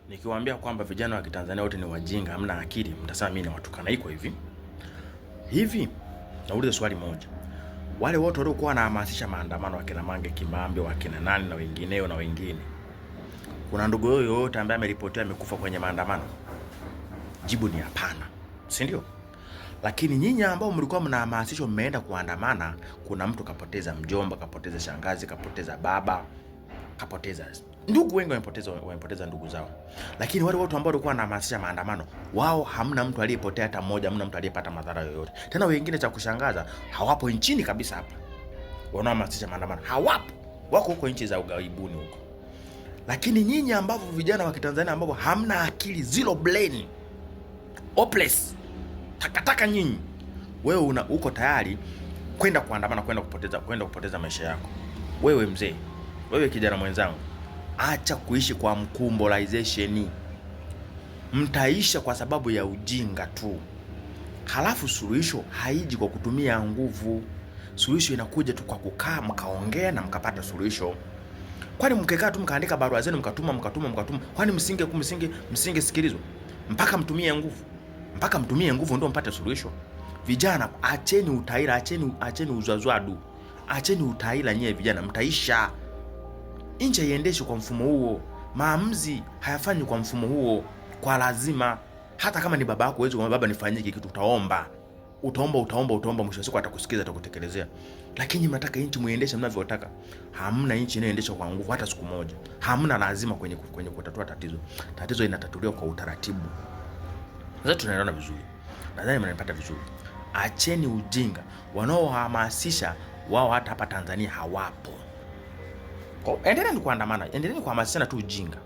Nikiwaambia kwamba vijana wa Kitanzania wote ni wajinga, hamna akili, mtasema mimi ni watukana. Iko hivi. Nauliza swali moja. Wale wote waliokuwa wanahamasisha maandamano, wakina Mange Kimambi, wakina nani na wengineo na wengine, kuna ndugu yoyote ambaye ameripotiwa amekufa kwenye maandamano? Jibu ni hapana, si ndio? Lakini nyinyi ambao mlikuwa mnahamasishwa, mmeenda kuandamana, kuna mtu kapoteza mjomba, kapoteza shangazi, kapoteza baba, kapoteza ndugu, wengi wamepoteza ndugu zao. Lakini wale watu ambao walikuwa wanahamasisha maandamano, wao hamna mtu aliyepotea hata mmoja, hamna mtu aliyepata madhara yoyote. Tena wengine, cha kushangaza, hawapo nchini kabisa hapa. Wanaohamasisha maandamano hawapo, wako huko nchi za ughaibuni huko. Lakini nyinyi ambao vijana wa Kitanzania ambao hamna akili, zero brain, hopeless, takataka nyinyi, wewe uko tayari kwenda kuandamana, kwenda kupoteza maisha yako. Wewe mzee, wewe kijana mwenzangu, acha kuishi kwa mkumbolization. Mtaisha kwa sababu ya ujinga tu. Halafu suluhisho haiji kwa kutumia nguvu. Suluhisho inakuja tu kwa kukaa mkaongea na mkapata suluhisho. Kwani mkekaa tu mkaandika barua zenu mkatuma, kwani msingesikilizwa? Mpaka mtumie nguvu. Mpaka mtumie nguvu ndio mpate suluhisho. Vijana, acheni utaira, acheni uzwazwadu. Acheni utaira nyie vijana, mtaisha. Nchi haiendeshwi kwa mfumo huo. Maamuzi hayafanywi kwa mfumo huo, kwa lazima. Hata kama ni baba yako, wewe kama baba, nifanyie kitu, utaomba, mwisho wa siku atakusikiza, atakutekelezea. Lakini mnataka nchi muiendeshe mnavyotaka. Hamna nchi inayoendeshwa kwa nguvu hata siku moja. Hamna lazima kwenye kutatua tatizo. Tatizo linatatuliwa kwa utaratibu. Sasa tunaelewana vizuri. Nadhani mnanipata vizuri. Acheni ujinga. Wanaohamasisha wao hata hapa Tanzania hawapo. Endeleeni kuandamana, endeleeni kuhamasishana tu ujinga.